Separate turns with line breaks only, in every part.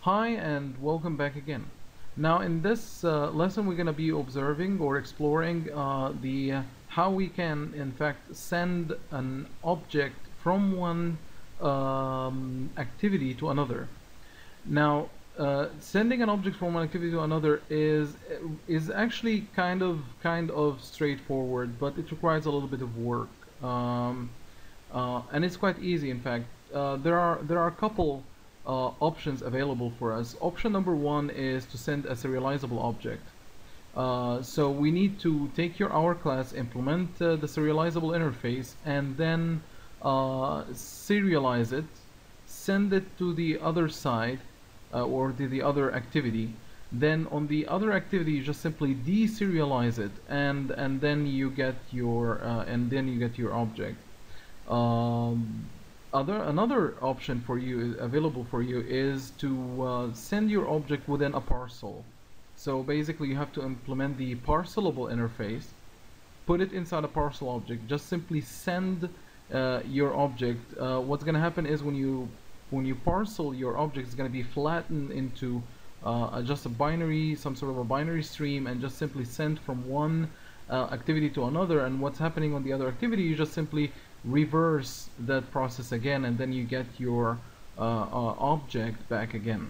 Hi and welcome back again. Now in this lesson we're going to be observing or exploring the how we can in fact send an object from one activity to another. Now sending an object from one activity to another is actually kind of straightforward, but it requires a little bit of work, and it's quite easy. In fact, there are a couple options available for us. Option number one is to send a serializable object. So we need to take your our class, implement the serializable interface, and then serialize it, send it to the other side or the other activity. Then on the other activity, you just simply deserialize it, and then you get your object. Another option for you available for you is to send your object within a parcel. So basically you have to implement the parcelable interface, put it inside a parcel object, just simply send your object. What's going to happen is when you parcel your object, it's going to be flattened into just a binary, some sort of a binary stream, and just simply sent from one activity to another. And what's happening on the other activity, you just simply reverse that process again, and then you get your object back again.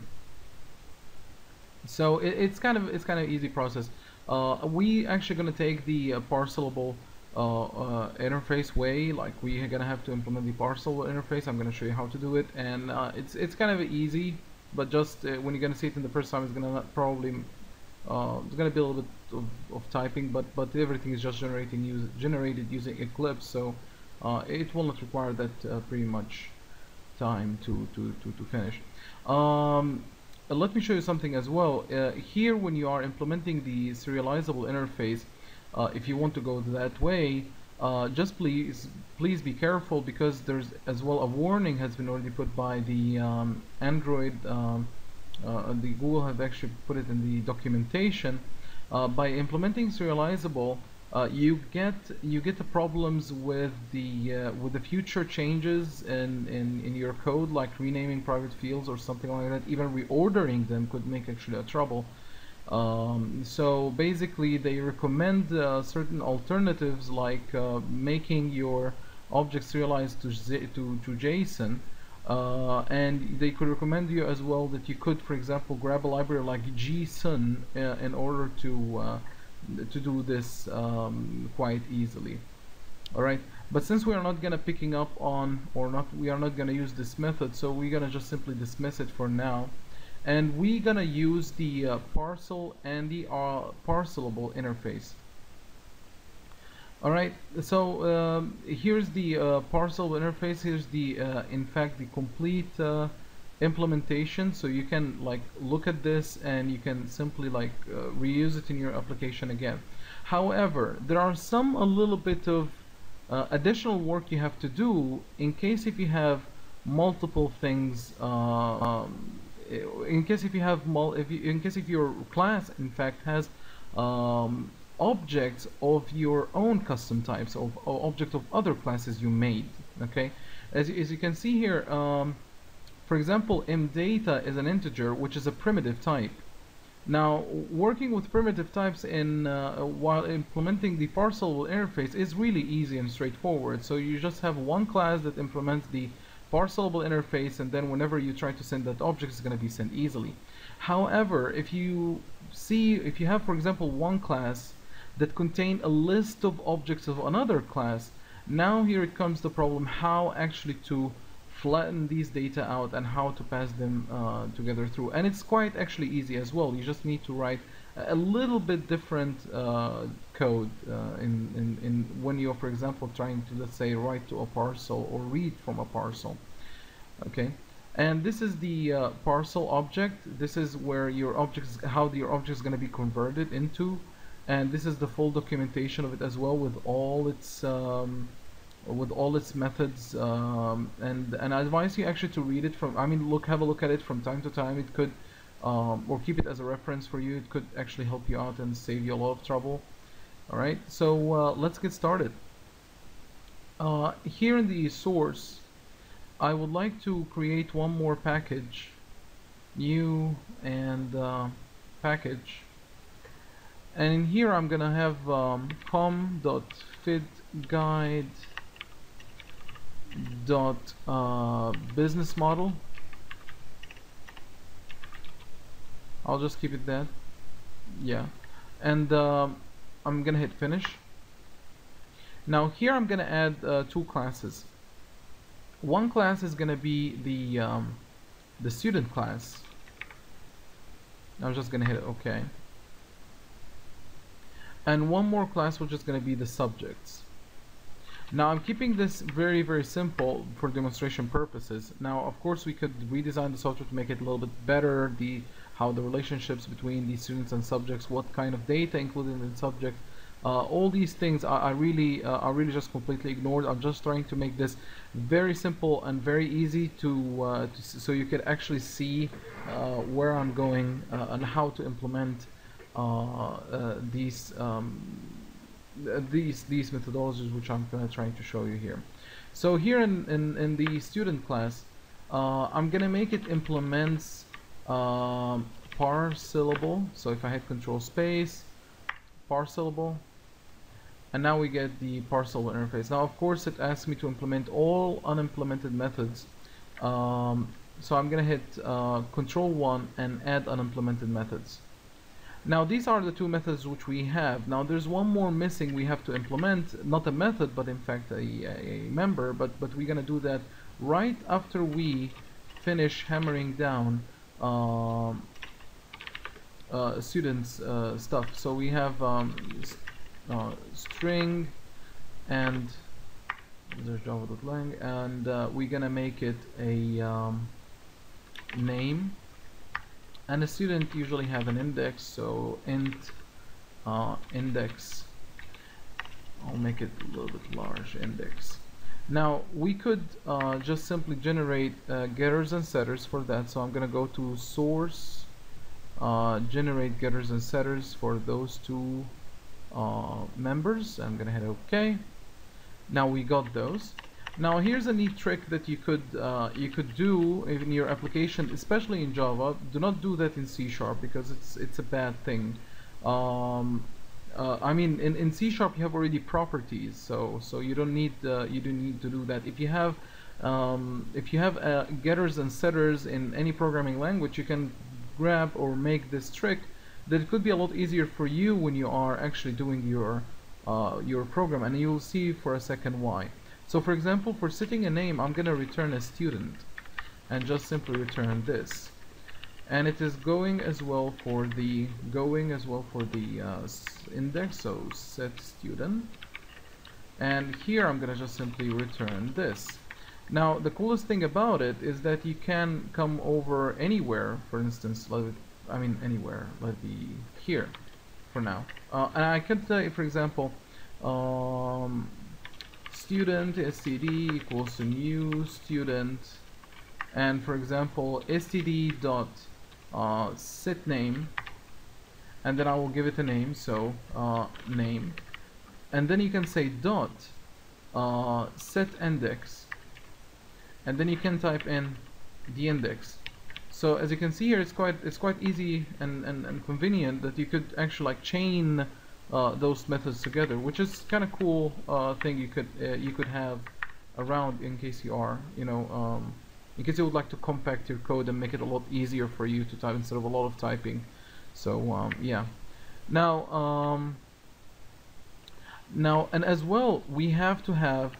So it's kind of easy process. We actually going to take the parcelable interface way. Like we're gonna have to implement the parcel interface. I'm gonna show you how to do it, and it's kind of easy, but just when you're gonna see it in the first time, it's gonna probably it's gonna be a little bit of typing, but everything is just generated using Eclipse, so it will not require that pretty much time to finish. Let me show you something as well. Here, when you are implementing the serializable interface, if you want to go that way, just please be careful, because there's as well a warning has been already put by the Android. The Google have actually put it in the documentation. By implementing serializable, you get the problems with the future changes in your code, like renaming private fields or something like that. Even reordering them could make actually a trouble. So basically they recommend certain alternatives, like making your objects serialized to JSON, and they could recommend you as well that you could, for example, grab a library like JSON in order to do this quite easily. Alright, but since we are not gonna picking up on, we are not gonna use this method, so we're gonna just simply dismiss it for now, and we're gonna use the parcel and the parcelable interface. Alright, so here's the parcelable interface. Here's the in fact the complete implementation, so you can like look at this and you can simply like reuse it in your application again. However, there are a little bit of additional work you have to do in case if you have multiple things, in case if your class in fact has objects of your own custom types, or objects of other classes you made. Okay, as you can see here, for example, mdata is an integer, which is a primitive type. Now, working with primitive types while implementing the parcelable interface is really easy and straightforward. So you just have one class that implements the parcelable interface, and then whenever you try to send that object, it's going to be sent easily. However, if you have, for example, one class that contain a list of objects of another class, now here it comes the problem how actually to flatten these data out and how to pass them together through. And it's quite actually easy as well. You just need to write a little bit different code in when you're, for example, trying to, let's say, write to a parcel or read from a parcel. Okay, and this is the parcel object. This is where your object is going to be converted into, and this is the full documentation of it as well, with all its methods, and I advise you actually to read it from, have a look at it from time to time. It could or keep it as a reference for you. It could actually help you out and save you a lot of trouble. Alright, so let's get started. Here in the source, I would like to create one more package new, and package. And in here I'm gonna have com.fitguide.business model. I'll just keep it that. Yeah. And I'm gonna hit finish. Now here I'm gonna add two classes. One class is gonna be the student class. I'm just gonna hit OK. And one more class which is gonna be the subjects. Now I'm keeping this very, very simple for demonstration purposes. Now of course we could redesign the software to make it a little bit better, how the relationships between the students and subjects, what kind of data included in subjects, all these things I really just completely ignored. I'm just trying to make this very simple and very easy so you could actually see where I'm going and how to implement these methodologies which I'm trying to show you here. So here in the student class, I'm gonna make it implements parcelable. So if I hit control space, parcelable, and now we get the parcelable interface. Now of course it asks me to implement all unimplemented methods. So I'm gonna hit control 1 and add unimplemented methods. Now these are the two methods which we have. Now there's one more missing we have to implement, not a method but in fact a member, but we're gonna do that right after we finish hammering down students stuff. So we have string and there's java.lang, and we're gonna make it a name. And a student usually have an index, so int index. I'll make it a little bit large, index. Now we could just simply generate getters and setters for that. So I'm gonna go to source, generate getters and setters for those two members. I'm gonna hit OK. Now we got those. Now here's a neat trick that you could do in your application, especially in Java. Do not do that in C# because it's a bad thing. I mean, in C# you have already properties, so you don't need to do that. If you have getters and setters in any programming language, you can grab or make this trick. That it could be a lot easier for you when you are actually doing your program, and you'll see for a second why. So for example, for setting a name, I'm gonna return a student and just simply return this, and it is going as well for the index, so set student, and here I'm gonna just simply return this. Now the coolest thing about it is that you can come over anywhere. For instance, anywhere, let be here for now, and I can tell you, for example, student std equals to new student, and for example std dot set name, and then I will give it a name, so name, and then you can say dot set index, and then you can type in the index. So as you can see here, it's quite easy and convenient that you could actually like chain those methods together, which is kind of cool thing you could have around in case you are, in case you would like to compact your code and make it a lot easier for you to type instead of a lot of typing. So yeah. Now and as well we have to have,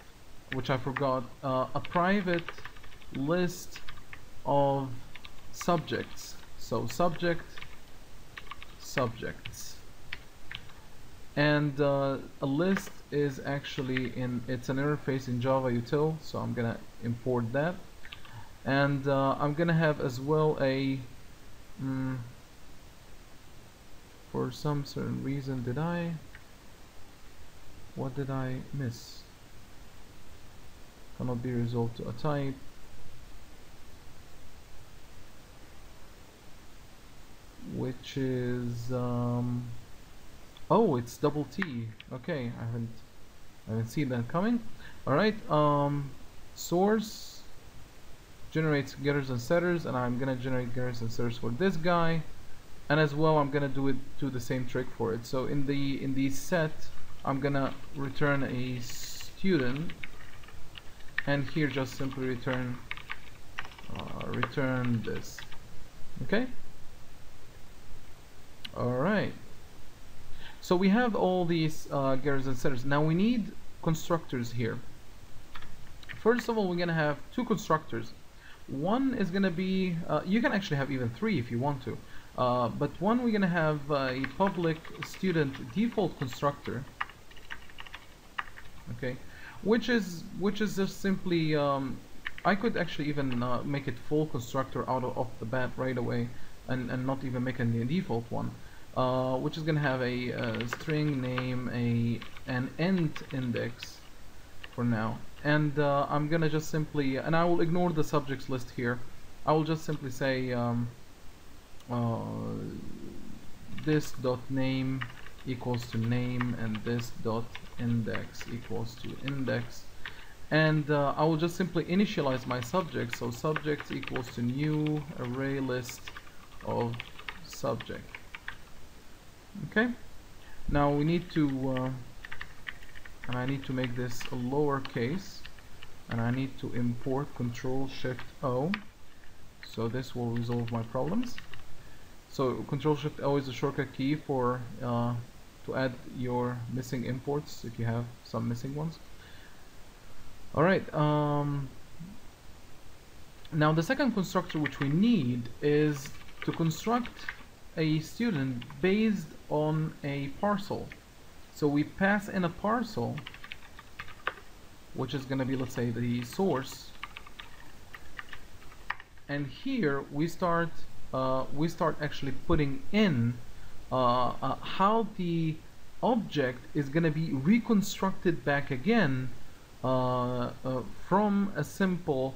which I forgot, a private list of subjects. So subjects. And a list is actually it's an interface in Java util, so I'm gonna import that, and I'm gonna have as well a for some certain reason what did I miss? Cannot be resolved to a type. Which is oh, it's double T. Okay, I haven't seen that coming. All right, source generates getters and setters, and I'm gonna generate getters and setters for this guy, and as well I'm gonna do the same trick for it. So in the set, I'm gonna return a student, and here just simply return this. Okay. All right. So we have all these getters and setters. Now we need constructors here. First of all, we're gonna have two constructors. One is gonna be you can actually have even three if you want to, but one, we're gonna have a public student default constructor. Okay, which is just simply I could actually even make it full constructor off the bat right away, and not even make a default one, which is gonna have a string name, an int index for now, and I'm gonna just simply, and I will ignore the subjects list here. I will just simply say this dot name equals to name, and this dot index equals to index, and I will just simply initialize my subject. So subject equals to new array list of subject. Okay, now we need to and I need to make this a lowercase, and I need to import Control-Shift-O, so this will resolve my problems. So Control-Shift-O is a shortcut key for to add your missing imports if you have some missing ones. Alright, now the second constructor which we need is to construct a student based on a parcel. So we pass in a parcel, which is going to be, let's say, the source, and here we start actually putting in how the object is going to be reconstructed back again from a simple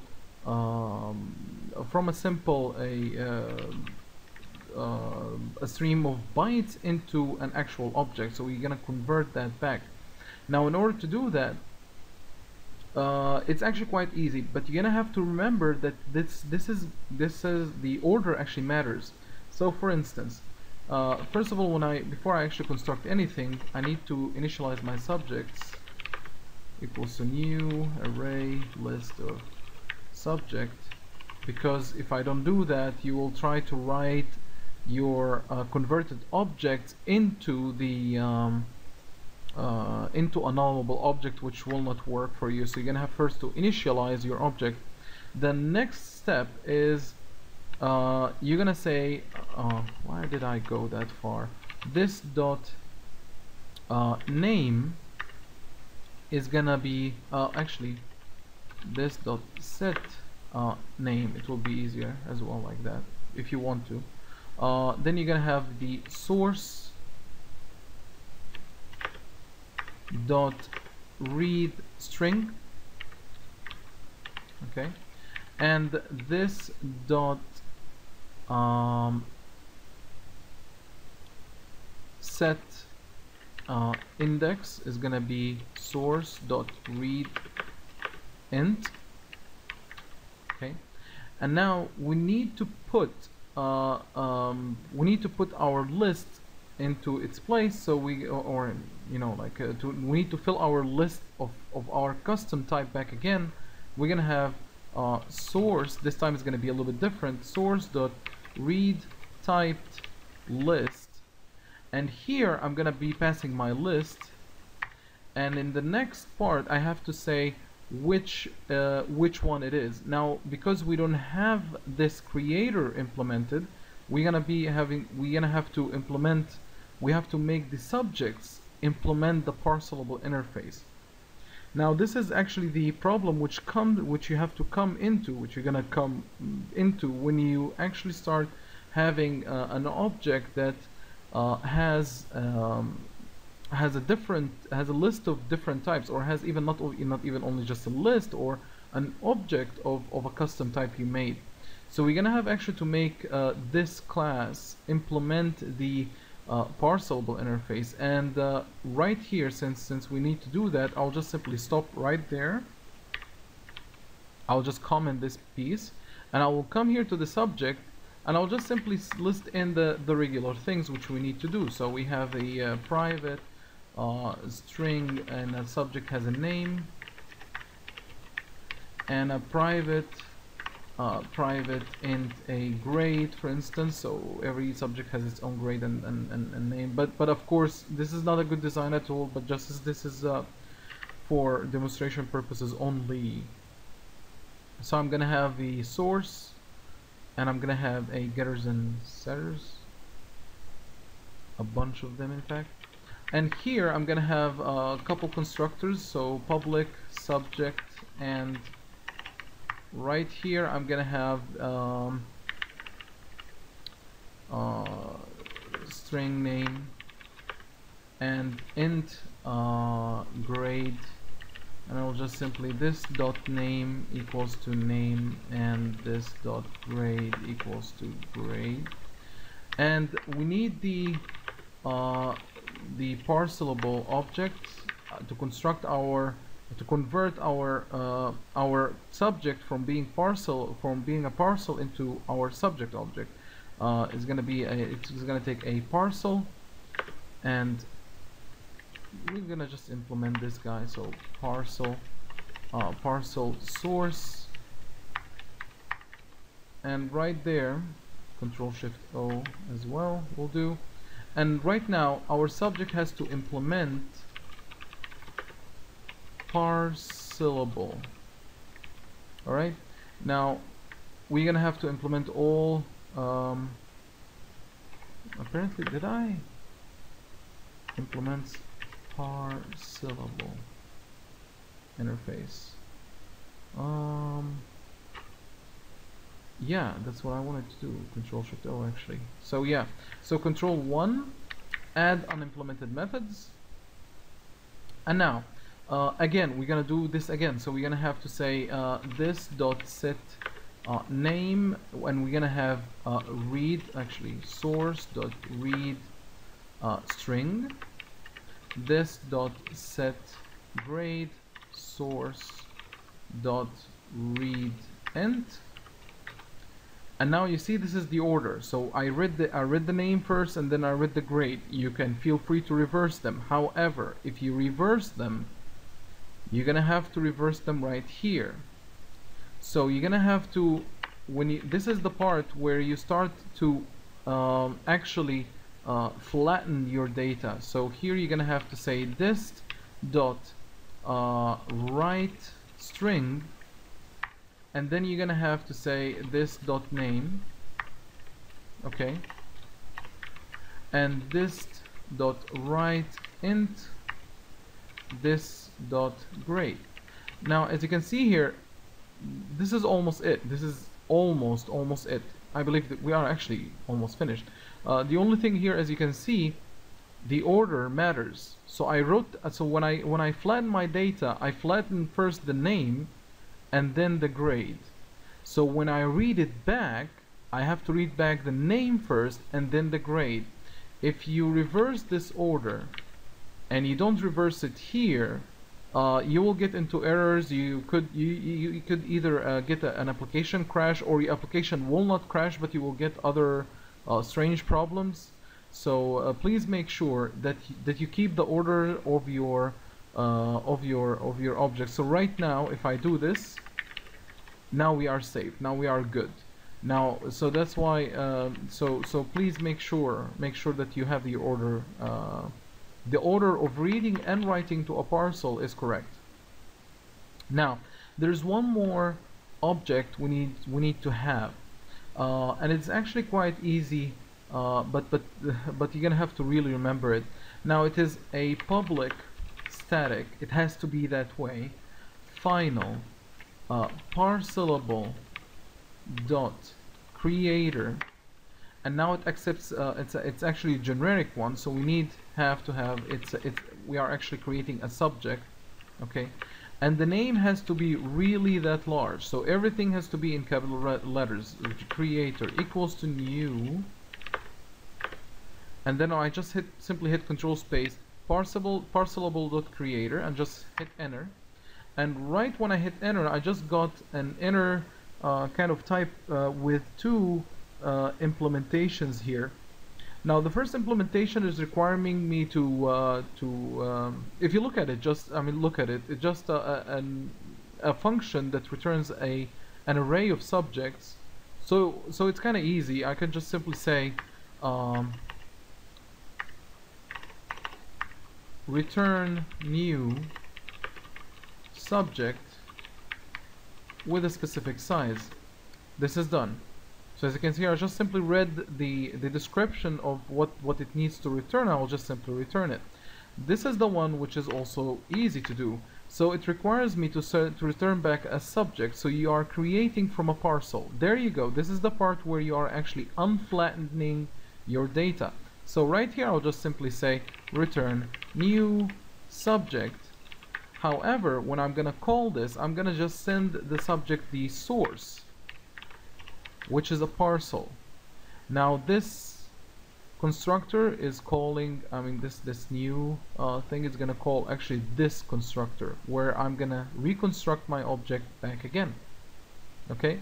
a stream of bytes into an actual object. So we're gonna convert that back. Now in order to do that, it's actually quite easy, but you're gonna have to remember that this is the order actually matters. So for instance, first of all, before I actually construct anything, I need to initialize my subjects equals to new array list of subject, because if I don't do that, you will try to write your converted objects into the into a nullable object, which will not work for you. So you're gonna have first to initialize your object. The next step is you're gonna say why did I go that far? This dot name is gonna be actually this dot set name. It will be easier as well like that if you want to. Then you're gonna have the source dot read string, okay, and this dot set index is gonna be source dot read int. Okay, and now we need to put our list into its place. So we we need to fill our list of our custom type back again. We're gonna have source, this time it's gonna be a little bit different, source dot read typed list, and here I'm gonna be passing my list, and in the next part I have to say which one it is. Now because we don't have this creator implemented, we have to make the subjects implement the parcelable interface. Now this is actually the problem which you're gonna come into when you actually start having an object that has a list of different types, or has even not even only just a list or an object of a custom type you made. So we're gonna have actually to make this class implement the parcelable interface, and right here, since we need to do that, I'll just simply stop right there. I'll just comment this piece, and I will come here to the subject, and I'll just simply list in the regular things which we need to do. So we have a private string, and a subject has a name, and a private int a grade, for instance. So every subject has its own grade and name, but of course this is not a good design at all, but just as this is for demonstration purposes only. So I'm gonna have the source, and I'm gonna have a getters and setters, a bunch of them in fact, and here I'm gonna have a couple constructors, so public, subject, and right here I'm gonna have string name and int grade, and I'll just simply this dot name equals to name, and this dot grade equals to grade. And we need the parcelable object to construct our to convert our subject from being a parcel into our subject object. It's going to be it's going to take a parcel, and we're going to just implement this guy. So parcel source, and right there Control Shift O as well will do. And right now our subject has to implement parcelable. Alright, now we're gonna have to implement all apparently did I implement parcelable interface? Yeah, that's what I wanted to do. Control Shift O actually. So yeah, so Control 1, add unimplemented methods, and now again we're gonna do this again. So we're gonna have to say this dot set name, and we're gonna have read actually source dot read string, this dot set grade source dot read int. And now you see this is the order. So I read the name first, and then I read the grade. You can feel free to reverse them. However, if you reverse them, you're gonna have to reverse them right here. So you're gonna have to, this is the part where you start to actually flatten your data. So here you're gonna have to say this dot write string, and then you're gonna have to say this dot name, okay, and this dot write int this dot grade. Now as you can see here, this is almost it. This is almost it. I believe that we are actually almost finished. The only thing here, as you can see, the order matters. So I wrote, so when I flatten my data, I flatten first the name and then the grade. So when I read it back, I have to read back the name first and then the grade. If you reverse this order and you don't reverse it here, you will get into errors. You could either get an application crash, or your application will not crash, but you will get other strange problems. So please make sure that you keep the order of your object. So right now, if I do this, now we are safe. Now we are good. Now, so that's why. So please make sure that you have the order. The order of reading and writing to a parcel is correct. Now, there's one more object we need to have, and it's actually quite easy. But you're gonna have to really remember it. Now it is a public static. It has to be that way. Final parcelable dot creator, and now it accepts. It's actually a generic one, so we have to have we are actually creating a subject, okay, and the name has to be really that large. So everything has to be in capital letters. Creator equals to new. And then I just simply hit Control Space parcelable.creator and just hit enter. And right when I hit enter, I just got an inner kind of type with two implementations here. Now the first implementation is requiring me if you look at it, just I mean look at it, it's just a function that returns an array of subjects. So it's kind of easy. I can just simply say return new subject with a specific size. This is done. So as you can see, I just simply read the description of what it needs to return. I will just simply return it. This is the one which is also easy to do. So it requires me to return back a subject. So you are creating from a parcel. There you go. This is the part where you are actually unflattening your data. So right here, I'll just simply say return new subject. However, when I'm gonna call this, I'm gonna just send the subject the source, which is a parcel. Now this constructor is calling, I mean this new thing is gonna call actually this constructor, where I'm gonna reconstruct my object back again. Okay,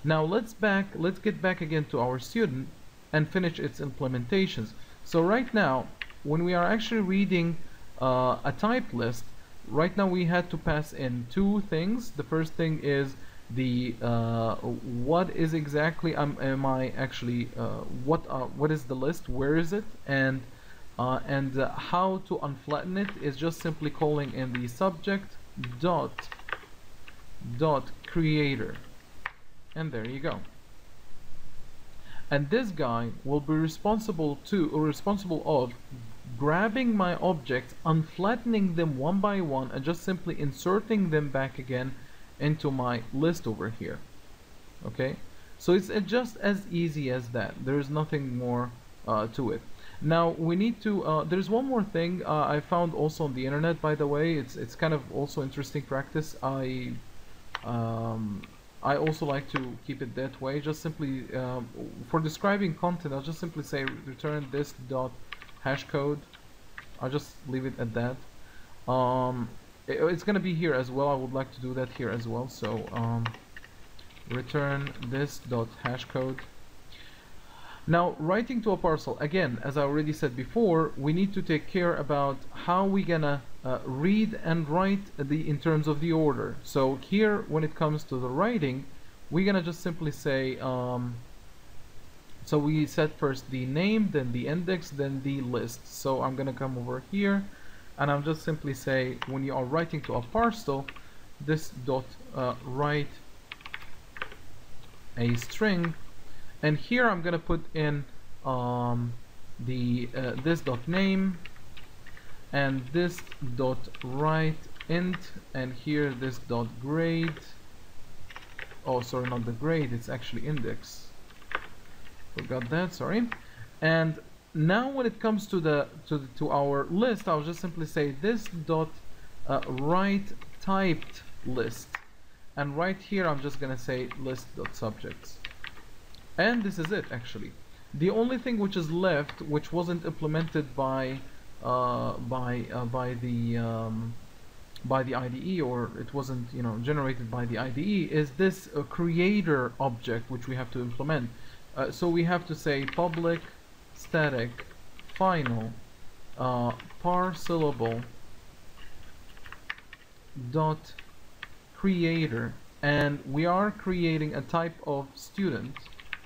now let's get back again to our student and finish its implementations. So right now, when we are actually reading a type list, right now we had to pass in two things. The first thing is the what is exactly am I actually what is the list, where is it, and how to unflatten it is just simply calling in the subject dot creator, and there you go. And this guy will be responsible of grabbing my objects, unflattening them one by one, and just simply inserting them back again into my list over here. Okay, so it's just as easy as that. There's nothing more to it. Now we need to there's one more thing I found also on the internet, by the way. It's kind of also interesting practice. I also like to keep it that way. Just simply for describing content, I'll just simply say return this dot hashcode. I'll just leave it at that. It's gonna be here as well. I would like to do that here as well. So return this dot hashcode. Now writing to a parcel, again, as I already said before, we need to take care about how we gonna read and write in terms of the order. So here, when it comes to the writing, we're gonna just simply say so we set first the name, then the index, then the list. So I'm gonna come over here and I'm just simply say, when you are writing to a parcel, this dot write a string, and here I'm gonna put in this dot name, and this dot write int, and here this dot grade. Oh, sorry, not the grade, it's actually index. Forgot that, sorry. And now when it comes to our list, I'll just simply say this dot write typed list, and right here I'm just gonna say list dot subjects, and this is it. Actually, the only thing which is left, which wasn't implemented by the IDE, or it wasn't generated by the IDE, is this creator object which we have to implement. So we have to say public static final parcelable dot creator, and we are creating a type of student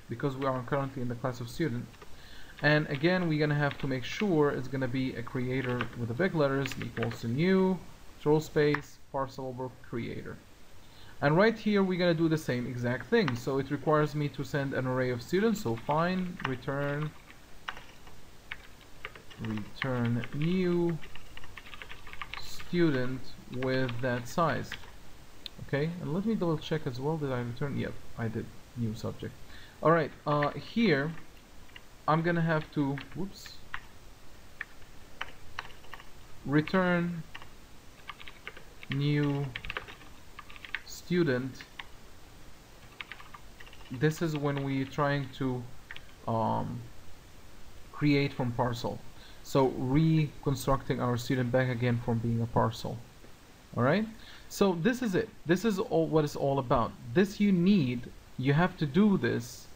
because we are currently in the class of student. And again, we're gonna have to make sure it's gonna be a creator with the big letters, equals to new throw space parcelable creator. And right here we're gonna do the same exact thing. So it requires me to send an array of students. So find return new student with that size. Okay, and let me double check as well. Did I return? Yep, I did. New subject. All right, here I'm gonna have to return new student. This is when we're trying to create from parcel, so reconstructing our student back again from being a parcel. All right, So this is it. This is all what it's all about. This you have to do this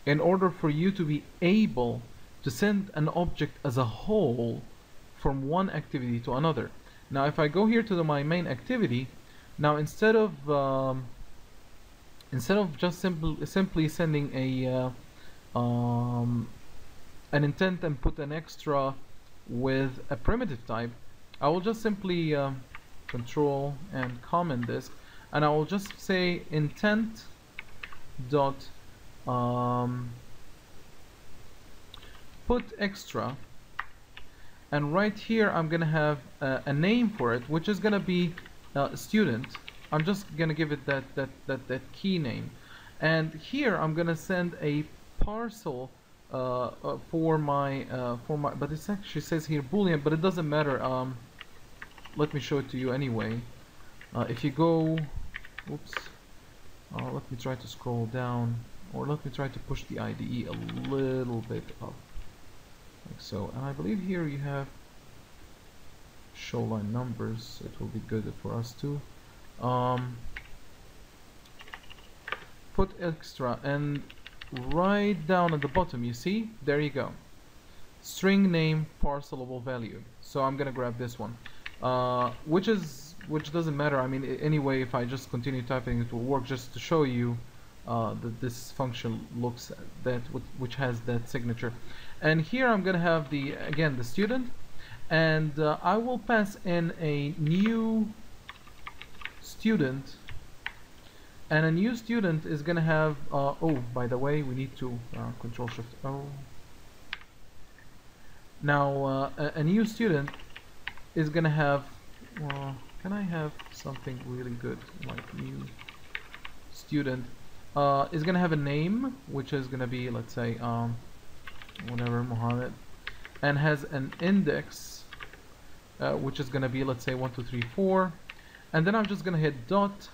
in order for you to be able to send an object as a whole from one activity to another. Now if I go here to my main activity, now instead of just simply sending an intent and put an extra with a primitive type, I will just simply control and comment this, and I will just say intent dot put extra, and right here I'm gonna have a name for it, which is gonna be student. I'm just gonna give it that key name, and here I'm gonna send a parcel for my but it actually says here boolean, but it doesn't matter. Let me show it to you anyway. If you go, oops, let me try to scroll down, or let me try to push the IDE a little bit up, like so. And I believe here you have show line numbers. It will be good for us too. Put extra, and right down at the bottom, you see, there you go, string name parcelable value. So I'm gonna grab this one, which doesn't matter. I mean, anyway, if I just continue typing, it will work, just to show you that this function looks that which has that signature. And here I'm gonna have again the student, and I will pass in a new student, and a new student is gonna have oh, by the way, we need to control shift O. Now a new student is gonna have, can I have something really good like new student is gonna have a name, which is gonna be, let's say, whatever, Mohammed, and has an index which is gonna be, let's say, 1 2 3 4, and then I'm just gonna hit dot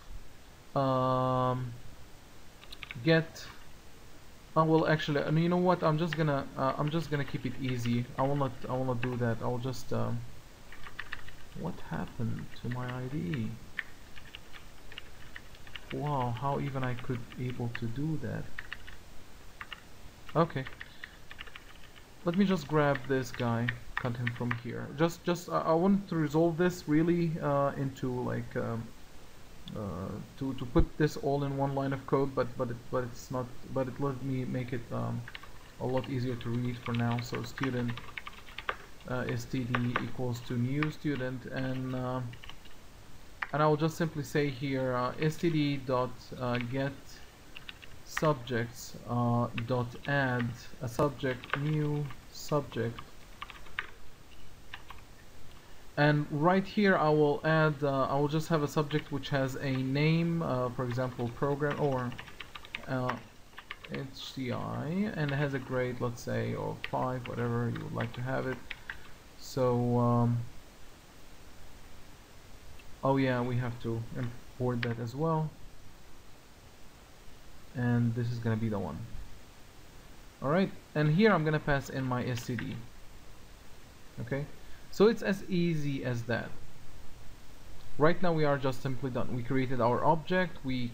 get. Well, actually, you know what? I'm just gonna keep it easy. I will not do that. I will just what happened to my IDE? Wow, how even I could able to do that? Okay, let me just grab this guy, cut him from here. I want to resolve this really into like to put this all in one line of code, but it's not. But it let me make it a lot easier to read for now. So student std equals to new student, and I will just simply say here std dot get subjects dot add a subject, new subject. And right here I will add, I will just have a subject which has a name, for example program, or HCI, and it has a grade, let's say, of 5, whatever you would like to have it. So oh yeah, we have to import that as well, and this is gonna be the one. Alright, and here I'm gonna pass in my std. Okay, so it's as easy as that. Right now we are just simply done. We created our object, we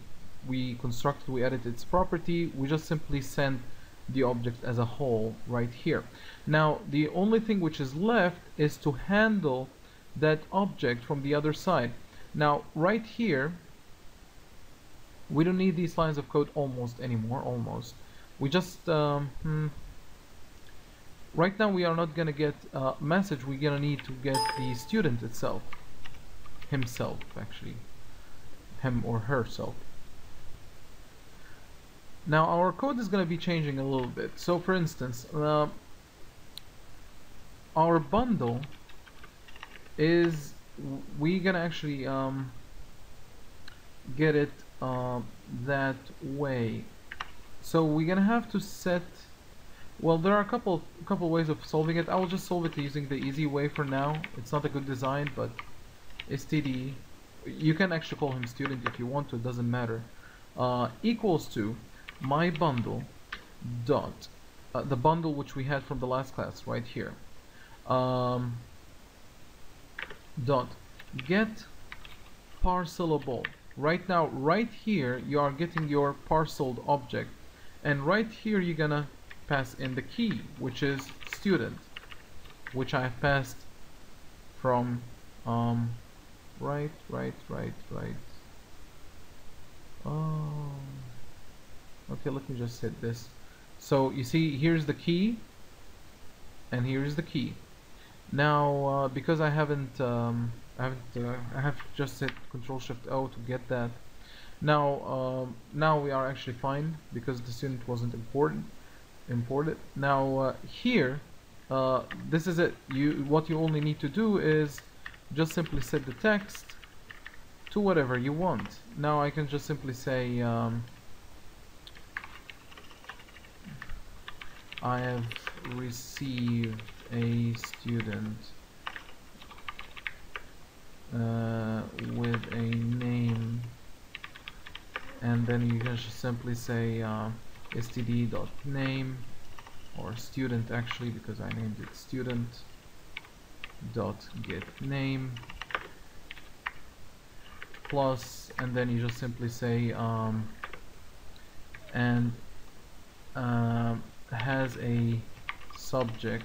constructed, we edited its property, we just simply sent the object as a whole right here. Now the only thing which is left is to handle that object from the other side. Now right here we don't need these lines of code almost anymore. We just right now we are not gonna get a message. We're gonna need to get the student itself, himself, actually, him or herself. Now our code is gonna be changing a little bit. So for instance, our bundle is, we're gonna actually get it that way. So we're gonna have to set, well, there are a couple ways of solving it. I will just solve it using the easy way for now. It's not a good design, but std, you can actually call him student if you want to, it doesn't matter, equals to my bundle dot the bundle which we had from the last class right here, dot get parcelable. Right now, right here, you are getting your parceled object, and right here you're gonna pass in the key, which is student, which I passed from right. Oh, okay, let me just hit this. So you see, here's the key, and here's the key. Now, because I have just hit Control Shift O to get that. Now we are actually fine because the student wasn't imported. Now here, this is it. What you only need to do is just simply set the text to whatever you want. Now I can just simply say I have received a student with a name, and then you can just simply say std.name, or student actually, because I named it student dot get name plus, and then you just simply say and has a subject,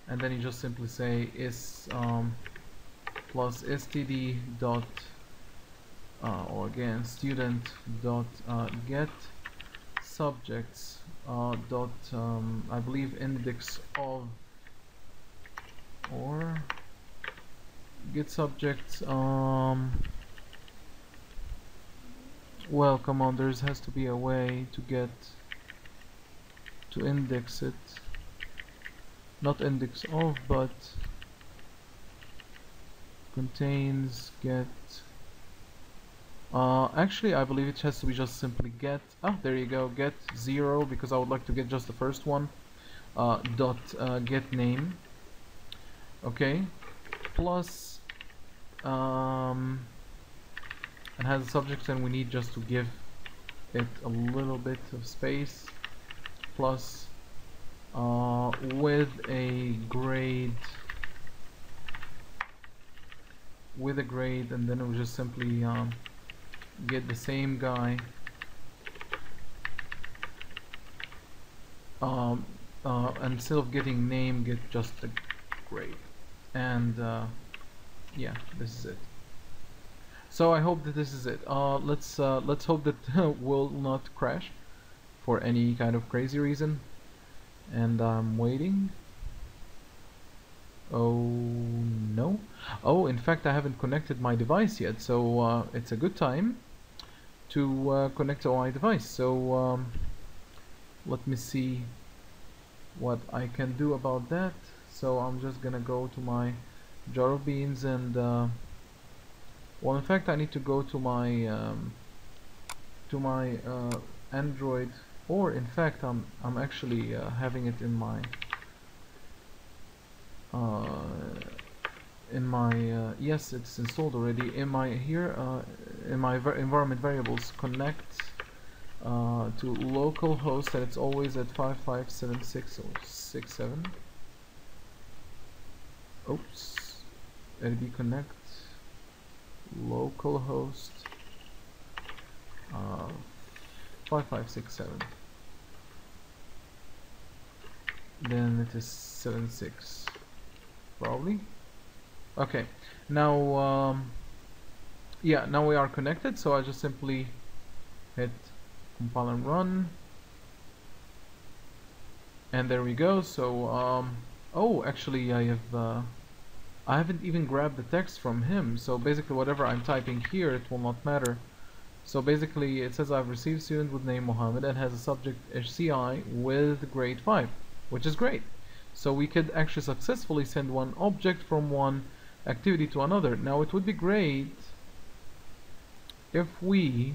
and then you just simply say is plus std dot or again student dot get subjects dot I believe index of, or get subjects well, come on, there has to be a way to get to index it, not index of, but contains get actually I believe it has to be just simply get, there you go, get 0, because I would like to get just the first one, dot get name, okay, plus and has a subject, and we need just to give it a little bit of space, plus with a grade, and then it will just simply get the same guy, and instead of getting name, get just the grade, and yeah, this is it. So I hope that this is it. Let's hope that will not crash for any kind of crazy reason, and I'm waiting. Oh no. Oh, in fact I haven't connected my device yet, so it's a good time to connect to my device. So let me see what I can do about that. So I'm just gonna go to my jar of beans, and well, in fact I need to go to my Android, or in fact I'm actually having it in my yes, it's installed already in my in my environment variables, connect to localhost, and it's always at 5576 or 67. Oops, LB connect localhost 5567, then it is 76 probably. Okay, now yeah, now we are connected, so I just simply hit compile and run, and there we go. So oh, actually I haven't even grabbed the text from him, so basically whatever I'm typing here, it will not matter. So basically it says I've received student with name Mohammed and has a subject HCI with grade 5, which is great. So we could actually successfully send one object from one activity to another. Now it would be great if we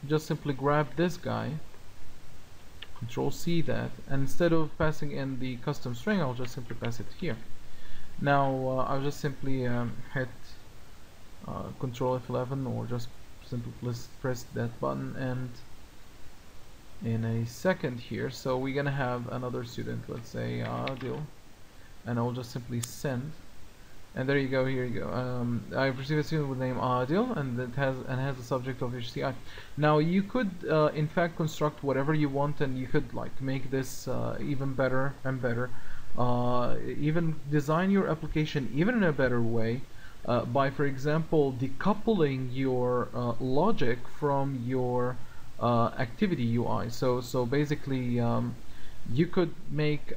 just simply grab this guy, Control C that, and instead of passing in the custom string, I'll just simply pass it here. Now I'll just simply hit Control F11, or just simply press that button, and in a second here, so we're gonna have another student, let's say Adil, and I'll just simply send And there you go. Here you go. I've received a student with the name Adil, and it has the subject of HCI. Now you could, in fact, construct whatever you want, and you could like make this even better and better. Even design your application even in a better way by, for example, decoupling your logic from your activity UI. So basically, you could make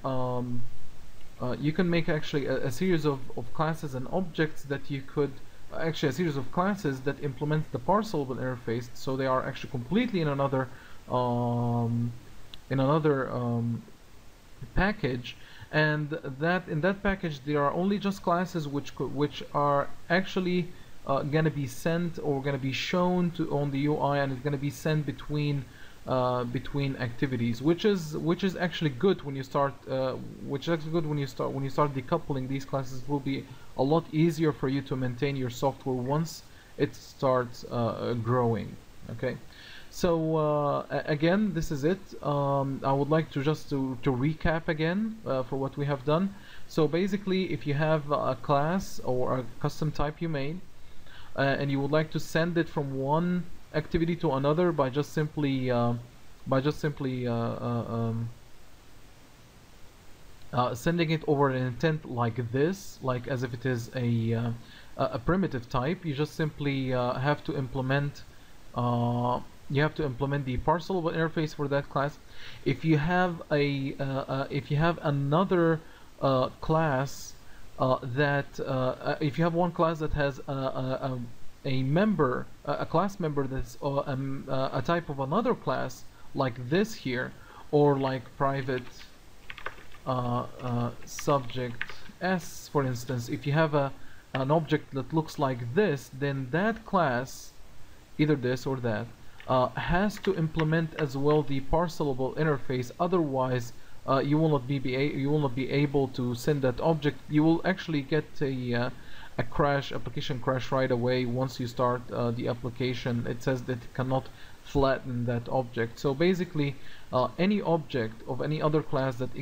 you can make actually a series of classes and objects that you could actually a series of classes that implement the parcelable interface, so they are actually completely in another package, and that in that package there are only just classes which are actually gonna be sent or gonna be shown to on the UI, and it's gonna be sent between activities, which is actually good when you start when you start decoupling these classes. It will be a lot easier for you to maintain your software once it starts growing. Okay, so again, this is it. I would like to just to recap again for what we have done. So basically, if you have a class or a custom type you made and you would like to send it from one activity to another by just simply sending it over an intent like this, like as if it is a primitive type, you just simply have to implement the parcelable interface for that class. If you have another class if you have one class that has a member, a class member that's a type of another class, like this here, or like private subject S, for instance. If you have an object that looks like this, then that class, either this or that, has to implement as well the parcelable interface. Otherwise, you will not be able to send that object. You will actually get a application crash right away once you start the application. It says that it cannot flatten that object. So basically, any object of any other class that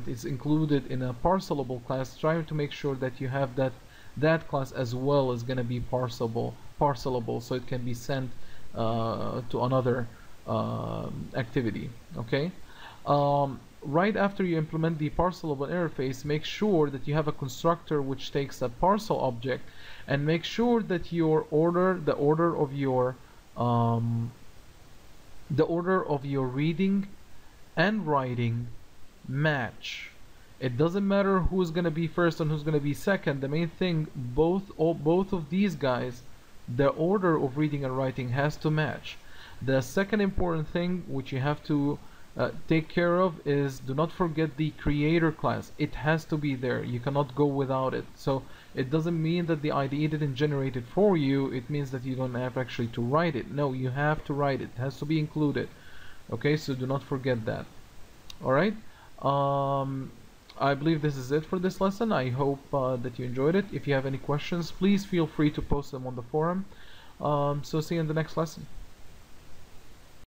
is included in a parcelable class, try to make sure that you have that class as well is going to be parcelable, so it can be sent to another activity. Okay. Right after you implement the parcelable interface, make sure that you have a constructor which takes a parcel object, and make sure that the order of your reading and writing match. It doesn't matter who's gonna be first and who's gonna be second. The main thing, both of these guys, the order of reading and writing has to match. The second important thing which you have to take care of is, do not forget the creator class. It has to be there. You cannot go without it. So it doesn't mean that the IDE didn't generate it for you. It means that you don't have actually to write it. No, you have to write it. It has to be included. Okay, so do not forget that. Alright, I believe this is it for this lesson. I hope that you enjoyed it. If you have any questions, please feel free to post them on the forum. So see you in the next lesson.